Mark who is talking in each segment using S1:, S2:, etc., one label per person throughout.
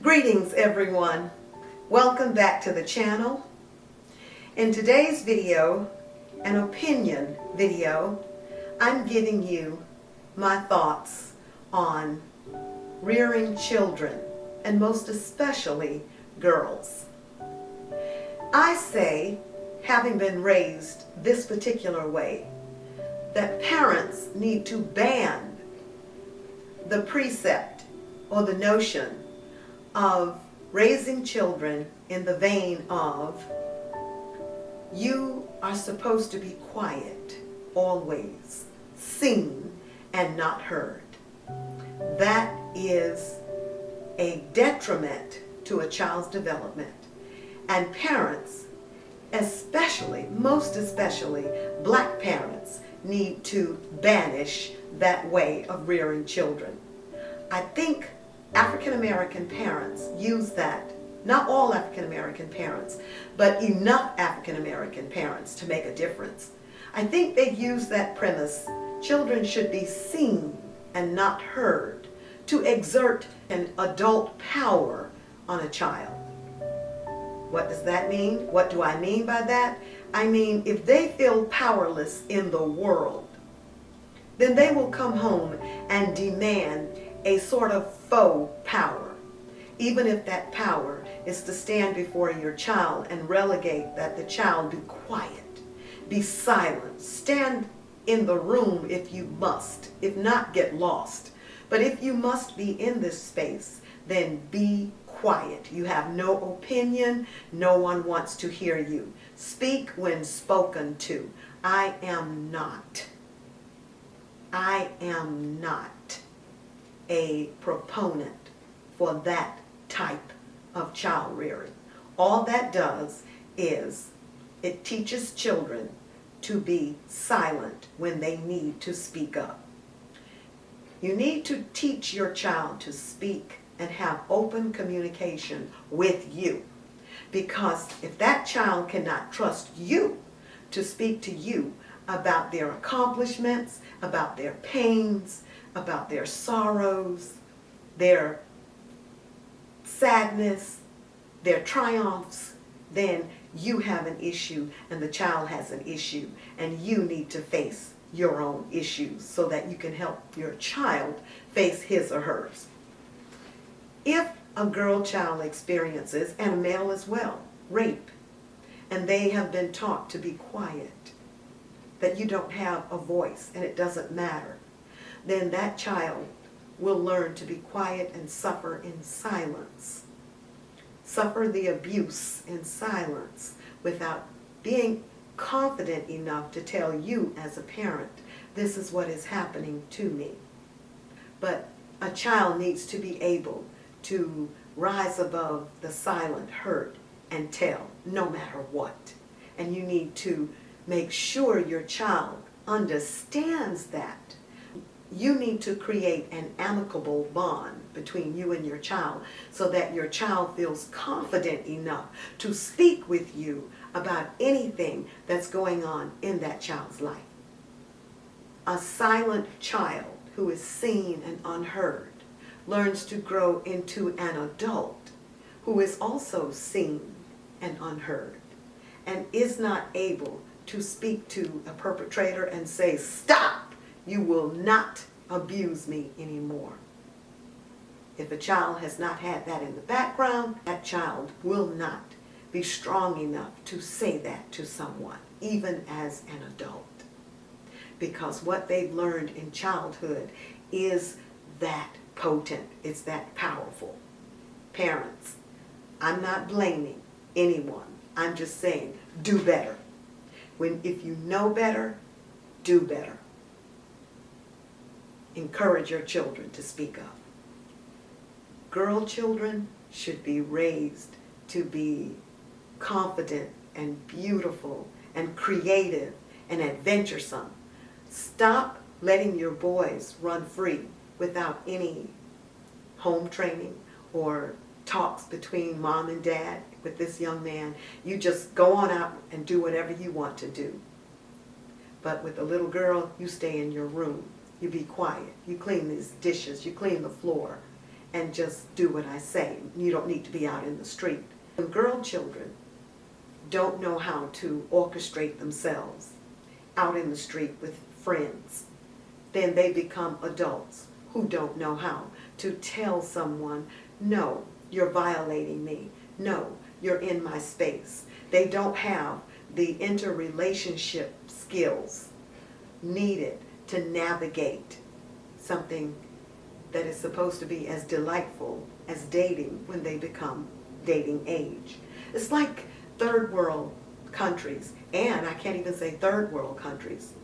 S1: Greetings everyone. Welcome back to the channel. In today's video, an opinion video, I'm giving you my thoughts on rearing children, and most especially girls. I say, having been raised this particular way, that parents need to ban the precept or the notion of raising children in the vein of you are supposed to be quiet, always, seen and not heard. That is a detriment to a child's development. And parents, especially, most especially, black parents, need to banish that way of rearing children. I think African American parents use that, not all African American parents, but enough African American parents to make a difference. I think they use that premise, children should be seen and not heard, to exert an adult power on a child. What does that mean? What do I mean by that? I mean, if they feel powerless in the world, then they will come home and demand a sort of faux power, even if that power is to stand before your child and relegate that the child be quiet, be silent, stand in the room if you must, if not get lost. But if you must be in this space, then be quiet. You have no opinion, no one wants to hear you. Speak when spoken to. I am not a proponent for that type of child rearing. All that does is it teaches children to be silent when they need to speak up. You need to teach your child to speak and have open communication with you, because if that child cannot trust you to speak to you about their accomplishments, about their pains, about their sorrows, their sadness, their triumphs, then you have an issue and the child has an issue, and you need to face your own issues so that you can help your child face his or hers. If a girl child experiences, and a male as well, rape, and they have been taught to be quiet, that you don't have a voice and it doesn't matter, then that child will learn to be quiet and suffer in silence. Suffer the abuse in silence without being confident enough to tell you as a parent, this is what is happening to me. But a child needs to be able to rise above the silent hurt and tell, no matter what. And you need to make sure your child understands that. You need to create an amicable bond between you and your child so that your child feels confident enough to speak with you about anything that's going on in that child's life. A silent child who is seen and unheard learns to grow into an adult who is also seen and unheard, and is not able to speak to a perpetrator and say, stop, you will not abuse me anymore. If a child has not had that in the background, that child will not be strong enough to say that to someone, even as an adult. Because what they've learned in childhood is that potent, it's that powerful. Parents, I'm not blaming anyone. I'm just saying, do better. If you know better, do better. Encourage your children to speak up. Girl children should be raised to be confident and beautiful and creative and adventuresome. Stop letting your boys run free without any home training or talks between mom and dad with this young man. You just go on out and do whatever you want to do. But with a little girl, you stay in your room. You be quiet. You clean these dishes. You clean the floor. and just do what I say. You don't need to be out in the street. When girl children don't know how to orchestrate themselves out in the street with friends, then they become adults who don't know how to tell someone, no, you're violating me. No, you're in my space. They don't have the interrelationship skills needed to navigate something that is supposed to be as delightful as dating when they become dating age. It's like third world countries, and I can't even say third world countries,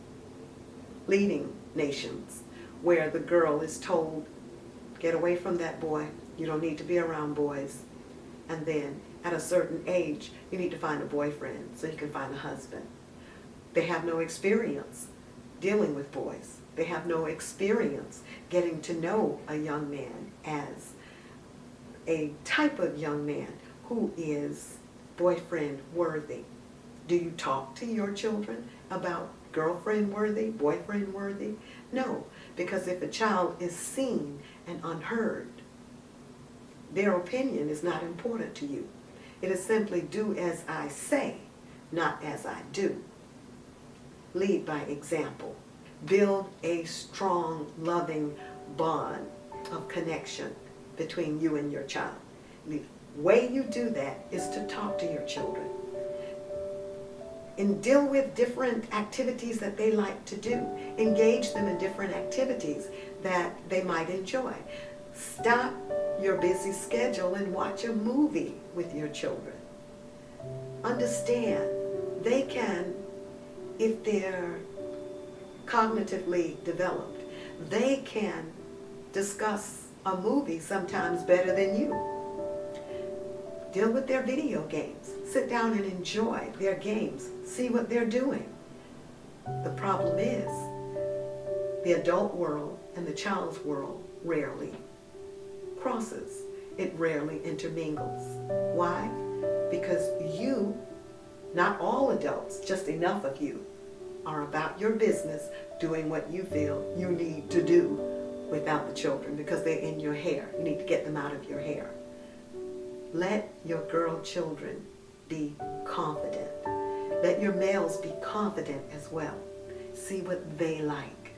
S1: leading nations, where the girl is told, get away from that boy, you don't need to be around boys. And then at a certain age, you need to find a boyfriend so you can find a husband. They have no experience dealing with boys. They have no experience getting to know a young man as a type of young man who is boyfriend worthy. Do you talk to your children about girlfriend worthy, boyfriend worthy? No, because if a child is seen and unheard, their opinion is not important to you. It is simply do as I say, not as I do. Lead by example. Build a strong, loving bond of connection between you and your child. The way you do that is to talk to your children and deal with different activities that they like to do. Engage them in different activities that they might enjoy. Stop your busy schedule and watch a movie with your children. Understand, they can, if they're cognitively developed, they can discuss a movie sometimes better than you. Deal with their video games. Sit down and enjoy their games. See what they're doing. The problem is, the adult world and the child's world rarely crosses. It rarely intermingles. Why? Because you, not all adults, just enough of you, are about your business doing what you feel you need to do without the children because they're in your hair. You need to get them out of your hair. Let your girl children be confident. Let your males be confident as well. See what they like.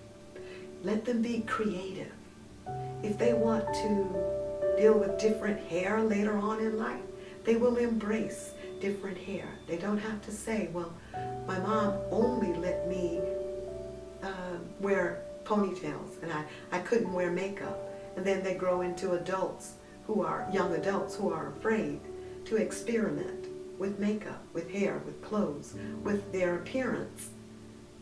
S1: Let them be creative. If they want to deal with different hair later on in life, they will embrace different hair. They don't have to say, well, my mom only let me wear ponytails and I couldn't wear makeup. And then they grow into adults who are young adults who are afraid to experiment with makeup, with hair, with clothes, with their appearance.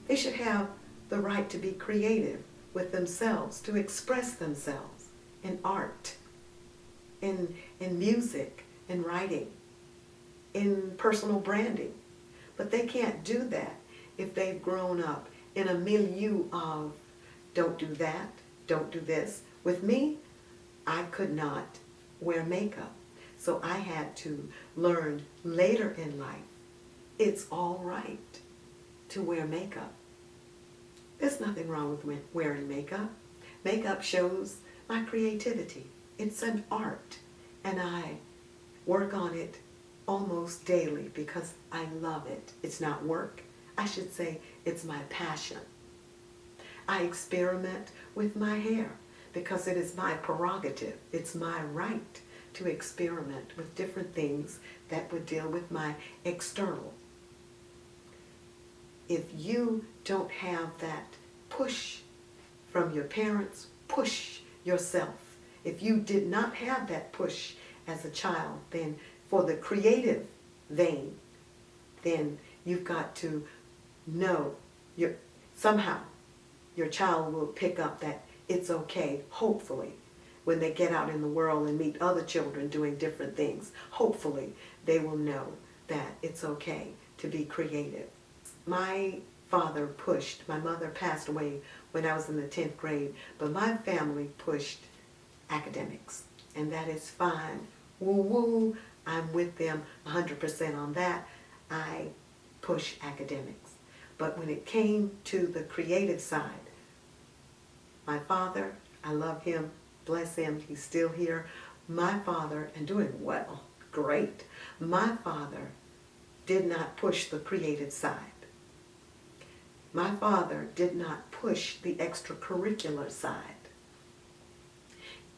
S1: They should have the right to be creative with themselves, to express themselves in art, in music, in writing, in personal branding. But they can't do that if they've grown up in a milieu of don't do that, don't do this. With me, I could not wear makeup. So I had to learn later in life, it's all right to wear makeup. There's nothing wrong with wearing makeup. Makeup shows my creativity. It's an art, and I work on it almost daily because I love it. It's not work. I should say it's my passion. I experiment with my hair because it is my prerogative. It's my right to experiment with different things that would deal with my external. If you don't have that push from your parents, push yourself. If you did not have that push as a child, then for the creative vein, then you've got to know somehow your child will pick up that it's okay, hopefully, when they get out in the world and meet other children doing different things. Hopefully, they will know that it's okay to be creative. My father pushed. My mother passed away when I was in the 10th grade, but my family pushed academics, and that is fine. Woo-woo, I'm with them 100% on that. I push academics. But when it came to the creative side, my father, I love him bless him, he's still here. My father, and doing well, great. My father did not push the creative side. My father did not push the extracurricular side.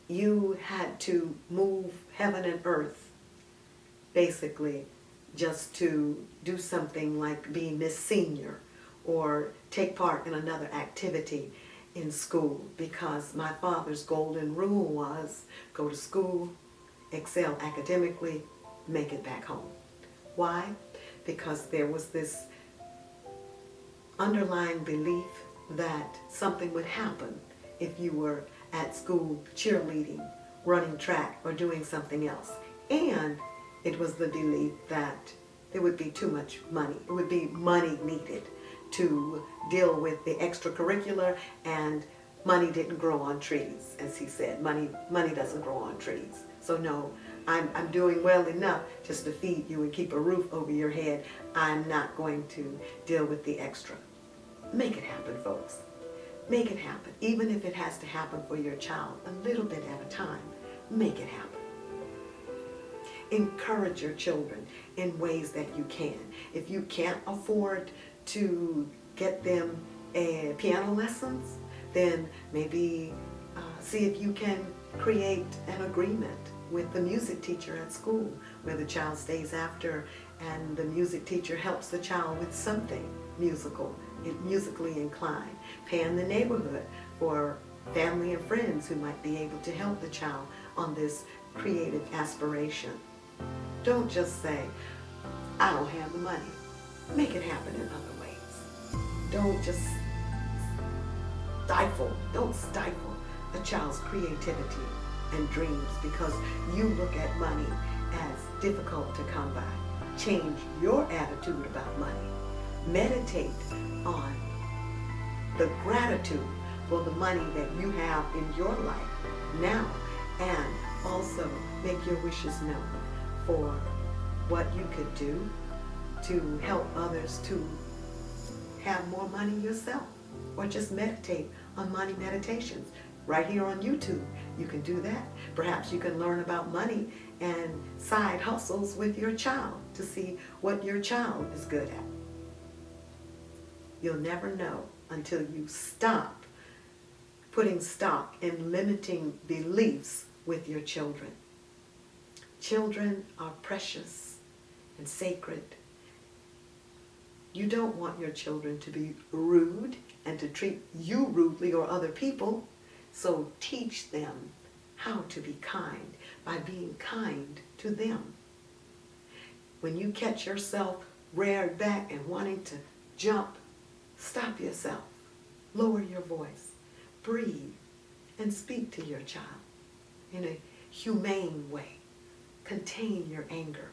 S1: You had to move heaven and earth, basically, just to do something like be Miss Senior or take part in another activity in school, because my father's golden rule was go to school, excel academically, make it back home. Why? Because there was this underlying belief that something would happen if you were at school cheerleading, running track, or doing something else. And it was the belief that there would be too much money. It would be money needed to deal with the extracurricular, and money didn't grow on trees, as he said. Money doesn't grow on trees. So no, I'm doing well enough just to feed you and keep a roof over your head. I'm not going to deal with the extra. Make it happen, folks. Make it happen. Even if it has to happen for your child a little bit at a time, make it happen. Encourage your children in ways that you can. If you can't afford to get them piano lessons, then maybe see if you can create an agreement with the music teacher at school where the child stays after and the music teacher helps the child with something musically inclined. Pay in the neighborhood for family and friends who might be able to help the child on this creative aspiration. Don't just say, I don't have the money. Make it happen in other ways. Don't just don't stifle a child's creativity and dreams because you look at money as difficult to come by. Change your attitude about money. Meditate on the gratitude for the money that you have in your life now, and also make your wishes known for what you could do to help others to have more money yourself, or just meditate on money meditations. Right here on YouTube, you can do that. Perhaps you can learn about money and side hustles with your child to see what your child is good at. You'll never know until you stop putting stock in limiting beliefs with your children. Children are precious and sacred. You don't want your children to be rude and to treat you rudely or other people. So teach them how to be kind by being kind to them. When you catch yourself reared back and wanting to jump, stop yourself, lower your voice, breathe, and speak to your child in a humane way. Contain your anger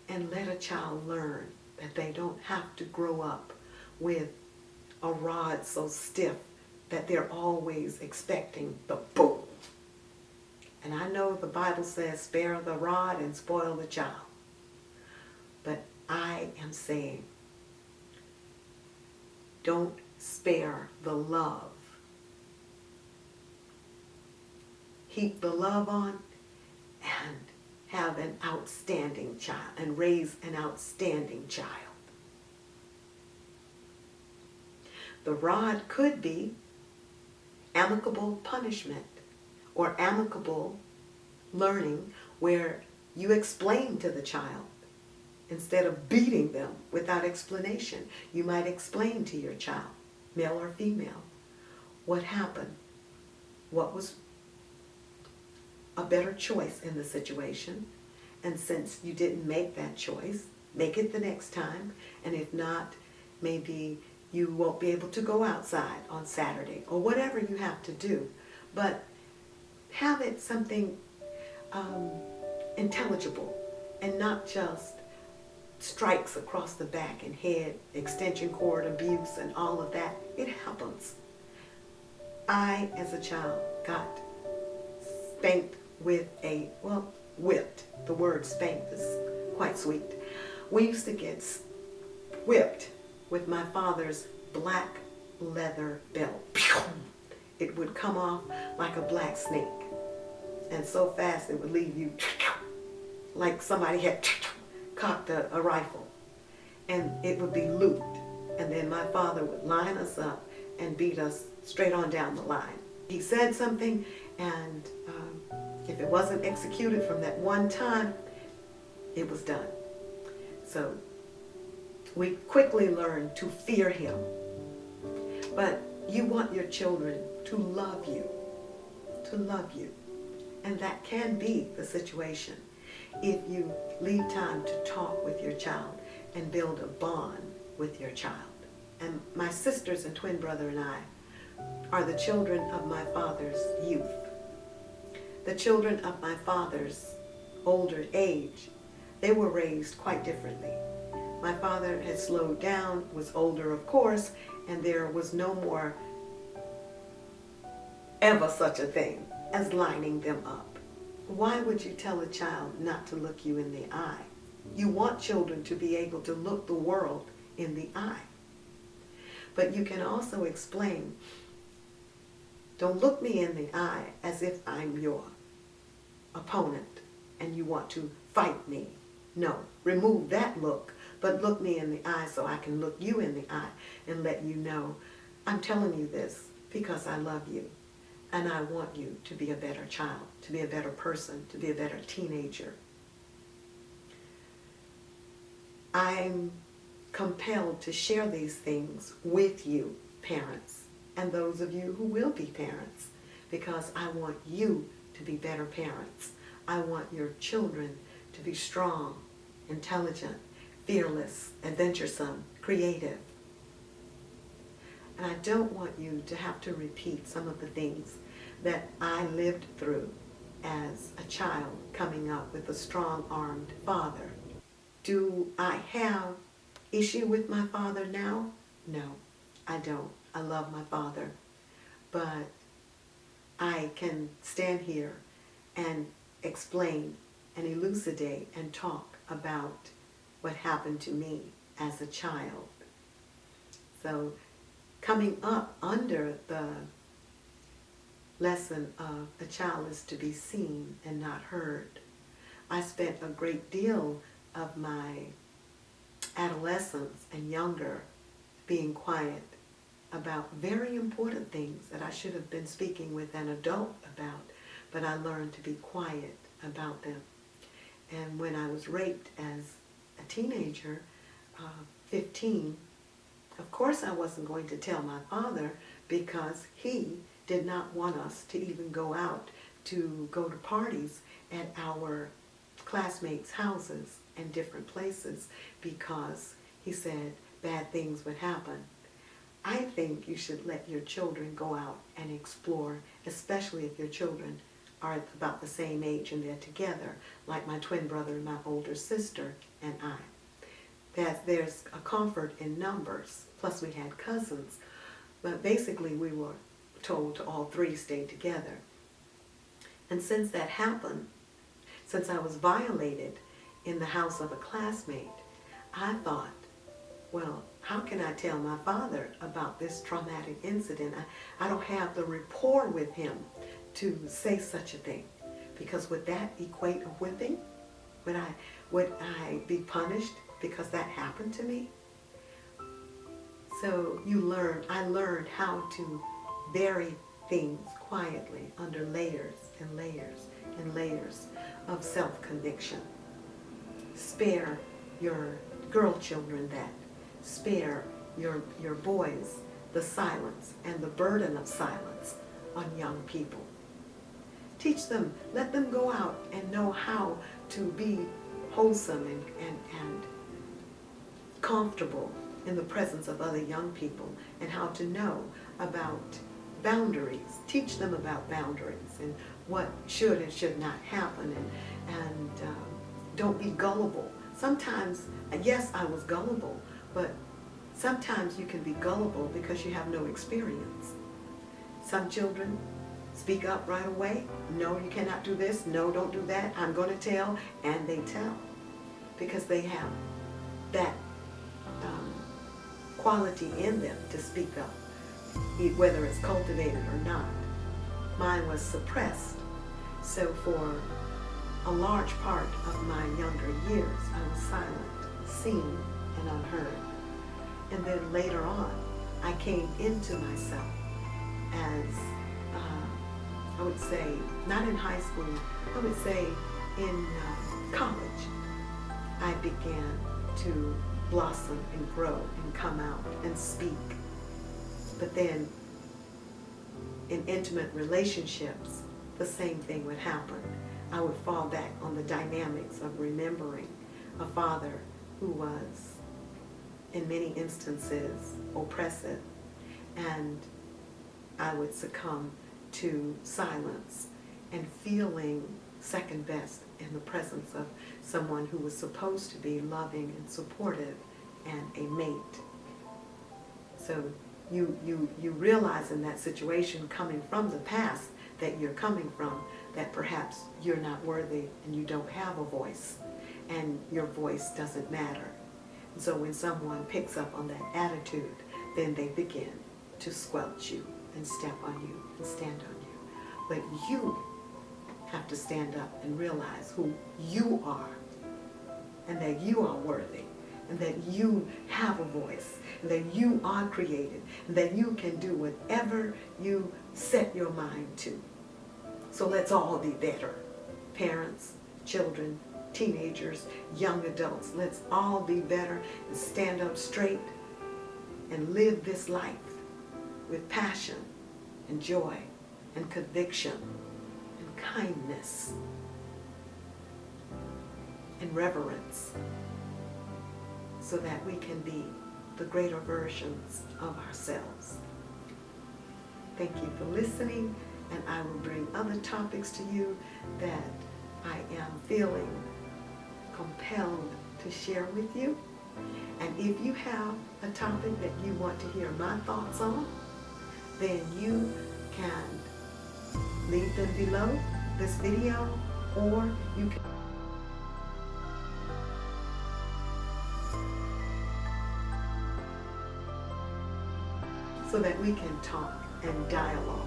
S1: and let a child learn that they don't have to grow up with a rod so stiff that they're always expecting the boom. And I know the Bible says spare the rod and spoil the child. But I am saying don't spare the love. Heap the love on and have an outstanding child and raise an outstanding child. The rod could be amicable punishment or amicable learning where you explain to the child instead of beating them without explanation. You might explain to your child, male or female, what happened, what was a better choice in the situation, and since you didn't make that choice, make it the next time, and if not, maybe you won't be able to go outside on Saturday, or whatever you have to do. But have it something intelligible and not just strikes across the back and head, extension cord abuse and all of that. It happens. I, as a child, got spanked with whipped. The word spanked is quite sweet. We used to get whipped with my father's black leather belt. it would come off like a black snake. And so fast it would leave you like somebody had cocked a rifle. And it would be looped. And then my father would line us up and beat us straight on down the line. He said something, and if it wasn't executed from that one time, it was done. So we quickly learned to fear him. But you want your children to love you, And that can be the situation if you leave time to talk with your child and build a bond with your child. And my sisters and twin brother and I are the children of my father's youth. The children of my father's older age, they were raised quite differently. My father had slowed down, was older of course, and there was no more ever such a thing as lining them up. Why would you tell a child not to look you in the eye? You want children to be able to look the world in the eye. But you can also explain, don't look me in the eye as if I'm your opponent and you want to fight me. No, remove that look, but look me in the eye so I can look you in the eye and let you know I'm telling you this because I love you and I want you to be a better child, to be a better person, to be a better teenager. I'm compelled to share these things with you, parents, and those of you who will be parents, because I want you to be better parents. I want your children to be strong, intelligent, fearless, adventuresome, creative. And I don't want you to have to repeat some of the things that I lived through as a child coming up with a strong-armed father. Do I have issue with my father now? No, I don't. I love my father. But I can stand here and explain and elucidate and talk about what happened to me as a child. So coming up under the lesson of a child is to be seen and not heard, I spent a great deal of my adolescence and younger being quiet about very important things that I should have been speaking with an adult about, but I learned to be quiet about them. And when I was raped as a teenager, 15, of course I wasn't going to tell my father because he did not want us to even go out to go to parties at our classmates' houses and different places because he said bad things would happen. I think you should let your children go out and explore, especially if your children are about the same age and they're together, like my twin brother and my older sister and I. That there's a comfort in numbers, plus we had cousins, but basically we were told to all three stay together. And since that happened, since I was violated in the house of a classmate, I thought, well, how can I tell my father about this traumatic incident? I don't have the rapport with him to say such a thing. Because would that equate a whipping? Would I be punished because that happened to me? So I learned how to bury things quietly under layers and layers and layers of self-conviction. Spare your girl children that. Spare your boys the silence and the burden of silence on young people. Teach them, let them go out and know how to be wholesome and comfortable in the presence of other young people and how to know about boundaries. Teach them about boundaries and what should and should not happen and don't be gullible. Sometimes, yes, I was gullible, but sometimes you can be gullible because you have no experience. Some children speak up right away. No, you cannot do this. No, don't do that. I'm going to tell. And they tell because they have that quality in them to speak up, whether it's cultivated or not. mine was suppressed. So for a large part of my younger years, I was silent, seen, and unheard. And then later on, I came into myself as, I would say, not in high school, I would say in college, I began to blossom and grow and come out and speak. But then in intimate relationships, the same thing would happen. I would fall back on the dynamics of remembering a father who was, in many instances, oppressive, and I would succumb to silence and feeling second best in the presence of someone who was supposed to be loving and supportive and a mate. So you realize in that situation, coming from the past that you're coming from, that perhaps you're not worthy and you don't have a voice and your voice doesn't matter. And so when someone picks up on that attitude, then they begin to squelch you and step on you and stand on you. But you have to stand up and realize who you are, and that you are worthy, and that you have a voice, and that you are created, and that you can do whatever you set your mind to. So let's all be better. Parents, children, teenagers, young adults, let's all be better and stand up straight and live this life with passion and joy and conviction and kindness and reverence, so that we can be the greater versions of ourselves. Thank you for listening, and I will bring other topics to you that I am feeling compelled to share with you. And if you have a topic that you want to hear my thoughts on, then you can leave them below this video, or you can so that we can talk and dialogue,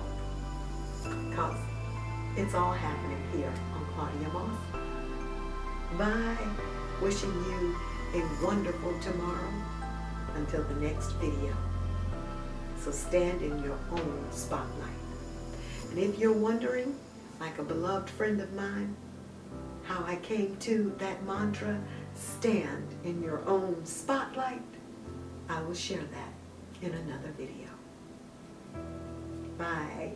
S1: because it's all happening here on Claudia Moss. Bye. Wishing you a wonderful tomorrow until the next video. So stand in your own spotlight. And if you're wondering, like a beloved friend of mine, how I came to that mantra, stand in your own spotlight, I will share that in another video. Bye.